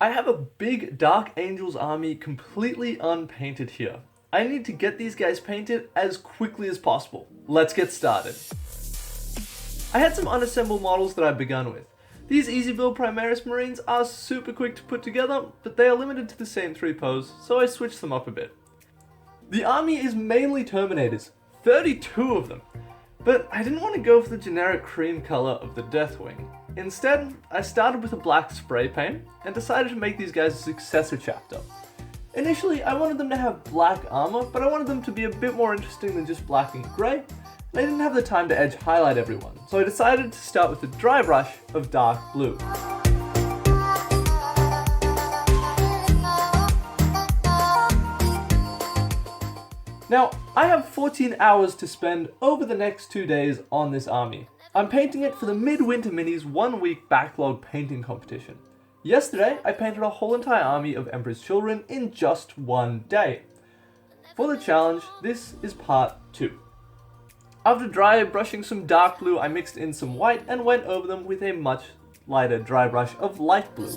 I have a big Dark Angels army completely unpainted here. I need to get these guys painted as quickly as possible. Let's get started. I had some unassembled models that I've begun with. These easy build Primaris Marines are super quick to put together, but they are limited to the same 3 pose, so I switched them up a bit. The army is mainly Terminators, 32 of them, but I didn't want to go for the generic cream color of the Deathwing. Instead, I started with a black spray paint and decided to make these guys a successor chapter. Initially, I wanted them to have black armor, but I wanted them to be a bit more interesting than just black and grey, and I didn't have the time to edge highlight everyone, so I decided to start with a dry brush of dark blue. Now, I have 14 hours to spend over the next 2 days on this army. I'm painting it for the MidWinter Minis 1-week backlog painting competition. Yesterday, I painted a whole entire army of Emperor's Children in just 1 day. For the challenge, this is part 2. After dry brushing some dark blue, I mixed in some white and went over them with a much lighter dry brush of light blue.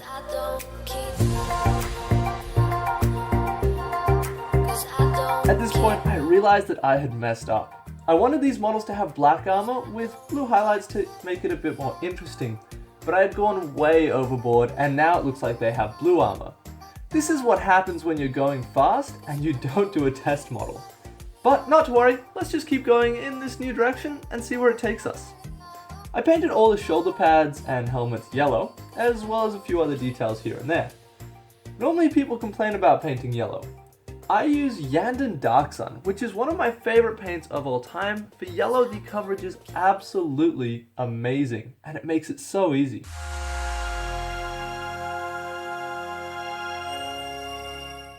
At this point, I realized that I had messed up. I wanted these models to have black armor with blue highlights to make it a bit more interesting, but I had gone way overboard and now it looks like they have blue armor. This is what happens when you're going fast and you don't do a test model. But not to worry, let's just keep going in this new direction and see where it takes us. I painted all the shoulder pads and helmets yellow, as well as a few other details here and there. Normally people complain about painting yellow. I use Yanden Dark Sun, which is one of my favorite paints of all time. For yellow, the coverage is absolutely amazing, and it makes it so easy.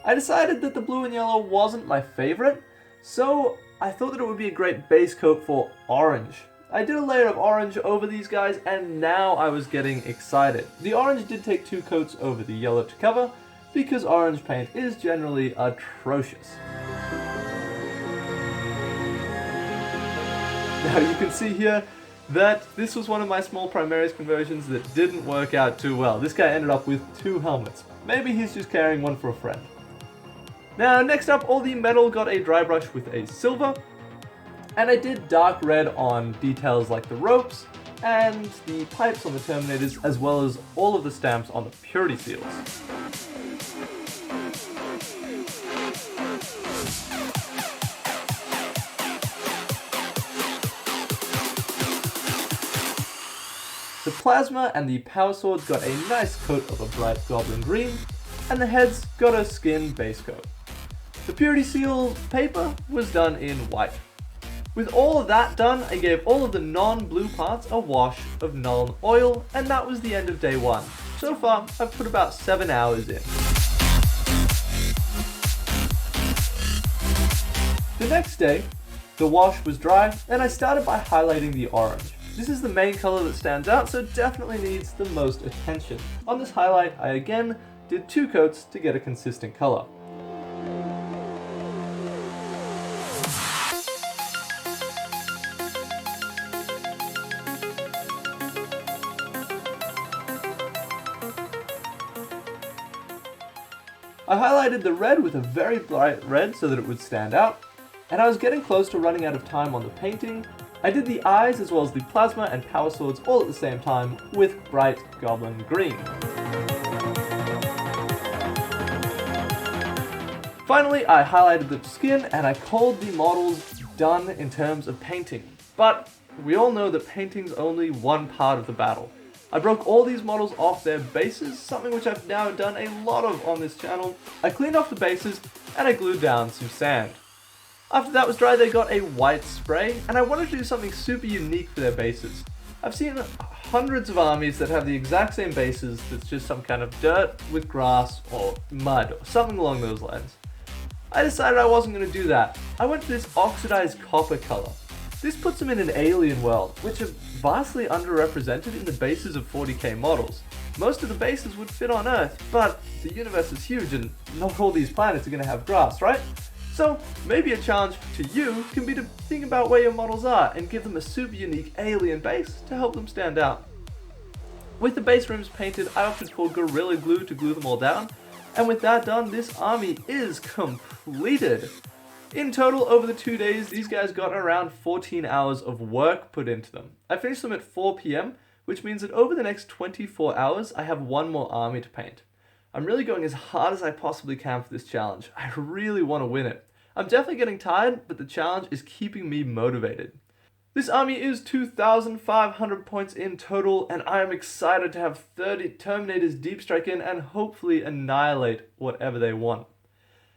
I decided that the blue and yellow wasn't my favorite, so I thought that it would be a great base coat for orange. I did a layer of orange over these guys, and now I was getting excited. The orange did take 2 coats over the yellow to cover, because orange paint is generally atrocious. Now you can see here that this was one of my small Primaris conversions that didn't work out too well. This guy ended up with 2 helmets. Maybe he's just carrying one for a friend. Now next up, all the metal got a dry brush with a silver, and I did dark red on details like the ropes and the pipes on the Terminators, as well as all of the stamps on the purity seals. The plasma and the power swords got a nice coat of a bright goblin green, and the heads got a skin base coat. The purity seal paper was done in white. With all of that done, I gave all of the non-blue parts a wash of Nuln oil, and that was the end of day 1. So far, I've put about 7 hours in. The next day, the wash was dry, and I started by highlighting the orange. This is the main color that stands out, so it definitely needs the most attention. On this highlight, I again did 2 coats to get a consistent color. I highlighted the red with a very bright red so that it would stand out, and I was getting close to running out of time on the painting. I did the eyes as well as the plasma and power swords all at the same time with bright goblin green. Finally, I highlighted the skin and I called the models done in terms of painting. But we all know that painting's only one part of the battle. I broke all these models off their bases, something which I've now done a lot of on this channel. I cleaned off the bases and I glued down some sand. After that was dry, they got a white spray, and I wanted to do something super unique for their bases. I've seen hundreds of armies that have the exact same bases that's just some kind of dirt with grass or mud or something along those lines. I decided I wasn't going to do that. I went to this oxidized copper color. This puts them in an alien world, which are vastly underrepresented in the bases of 40k models. Most of the bases would fit on Earth, but the universe is huge and not all these planets are going to have grass, right? So maybe a challenge to you can be to think about where your models are and give them a super unique alien base to help them stand out. With the base rims painted, I opted for Gorilla Glue to glue them all down, and with that done, this army is completed. In total, over the 2 days, these guys got around 14 hours of work put into them. I finished them at 4 PM, which means that over the next 24 hours, I have one more army to paint. I'm really going as hard as I possibly can for this challenge. I really want to win it. I'm definitely getting tired, but the challenge is keeping me motivated. This army is 2,500 points in total, and I am excited to have 30 Terminators deep strike in and hopefully annihilate whatever they want.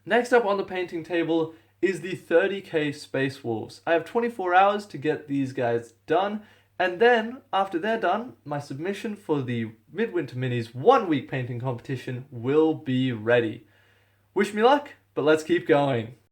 Next up on the painting table is the 30k Space Wolves. I have 24 hours to get these guys done, and then, after they're done, my submission for the MidWinter Minis 1 week painting competition will be ready. Wish me luck, but let's keep going.